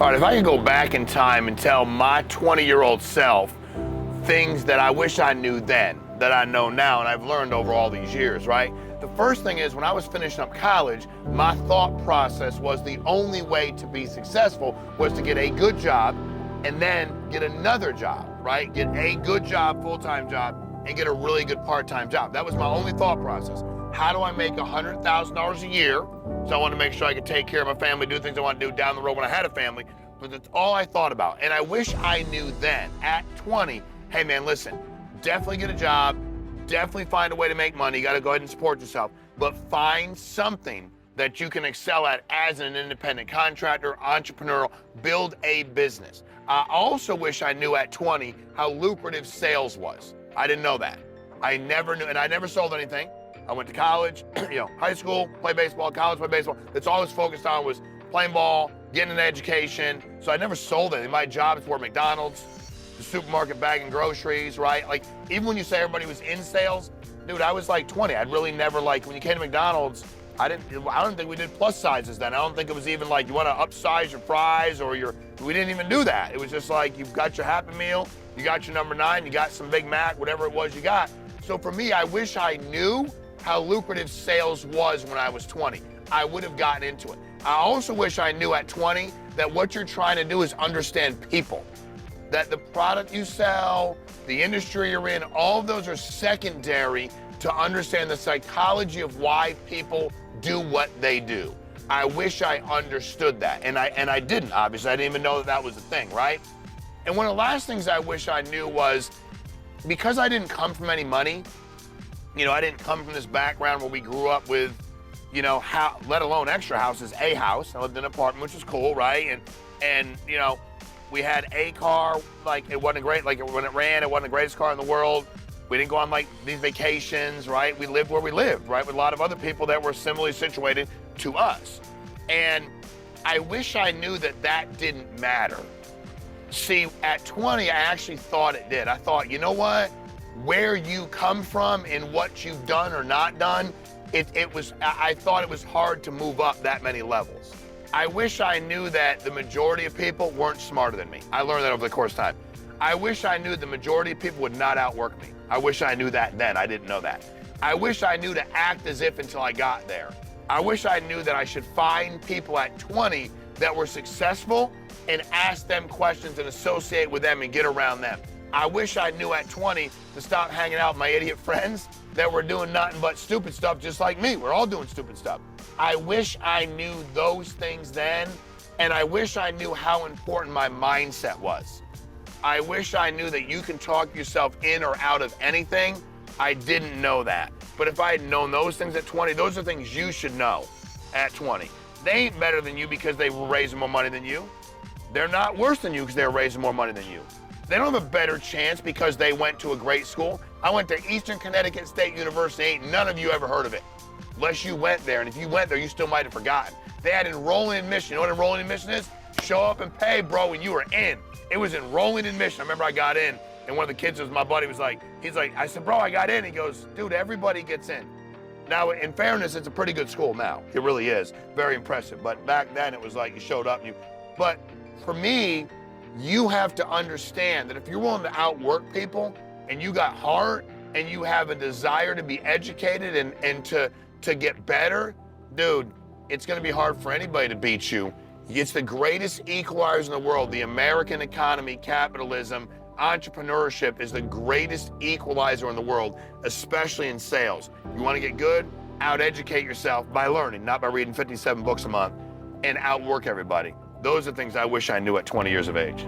All right, if I could go back in time and tell my 20-year-old self things that I wish I knew then, that I know now, and I've learned over all these years, right? The first thing is, when I was finishing up college, my thought process was the only way to be successful was to get a good job and then get another job, right? Get a good job, full-time job, and get a really good part-time job. That was my only thought process. How do I make $100,000 a year? So I want to make sure I could take care of my family, do things I want to do down the road when I had a family. But that's all I thought about. And I wish I knew then, at 20, hey man, listen, definitely get a job, definitely find a way to make money. You got to go ahead and support yourself, but find something that you can excel at as an independent contractor, entrepreneurial, build a business. I also wish I knew at 20 how lucrative sales was. I didn't know that. I never knew, and I never sold anything. I went to college, high school, play baseball, college, play baseball. That's all I was focused on was playing ball, getting an education. So I never sold anything. My job is for McDonald's, the supermarket bagging groceries, right? Like, even when you say everybody was in sales, dude, I was like 20. I'd really never, like, when you came to McDonald's, I don't think we did plus sizes then. I don't think it was even like, you want to upsize your fries or we didn't even do that. It was just like, you've got your Happy Meal, you got your number 9, you got some Big Mac, whatever it was you got. So for me, I wish I knew how lucrative sales was when I was 20. I would have gotten into it. I also wish I knew at 20 that what you're trying to do is understand people. That the product you sell, the industry you're in, all of those are secondary to understand the psychology of why people do what they do. I wish I understood that, and I didn't, obviously. I didn't even know that that was a thing, right? And one of the last things I wish I knew was, because I didn't come from any money, I didn't come from this background where we grew up with, let alone extra houses, a house. I lived in an apartment, which was cool, right? And we had a car, like it wasn't great, like when it ran, it wasn't the greatest car in the world. We didn't go on like these vacations, right? We lived where we lived, right? With a lot of other people that were similarly situated to us. And I wish I knew that that didn't matter. See, at 20, I actually thought it did. I thought, you know what? Where you come from and what you've done or not done, I thought it was hard to move up that many levels. I wish I knew that the majority of people weren't smarter than me. I learned that over the course of time. I wish I knew the majority of people would not outwork me. I wish I knew that then. I didn't know that. I wish I knew to act as if until I got there. I wish I knew that I should find people at 20 that were successful and ask them questions and associate with them and get around them. I wish I knew at 20 to stop hanging out with my idiot friends that were doing nothing but stupid stuff just like me. We're all doing stupid stuff. I wish I knew those things then, and I wish I knew how important my mindset was. I wish I knew that you can talk yourself in or out of anything. I didn't know that. But if I had known those things at 20, those are things you should know at 20. They ain't better than you because they were raising more money than you. They're not worse than you because they're raising more money than you. They don't have a better chance because they went to a great school. I went to Eastern Connecticut State University. Ain't none of you ever heard of it. Unless you went there, and if you went there, you still might have forgotten. They had enrolling admission. You know what enrolling admission is? Show up and pay, bro, and you were in. It was enrolling admission. I remember I got in, and one of the kids was my buddy, I said, bro, I got in. He goes, dude, everybody gets in. Now, in fairness, it's a pretty good school now. It really is. Very impressive. But back then, it was like you showed up. But for me, you have to understand that if you're willing to outwork people and you got heart and you have a desire to be educated and to get better, dude, it's going to be hard for anybody to beat you. It's the greatest equalizer in the world. The American economy, capitalism, entrepreneurship is the greatest equalizer in the world, especially in sales. You want to get good? Out-educate yourself by learning, not by reading 57 books a month, and outwork everybody. Those are things I wish I knew at 20 years of age.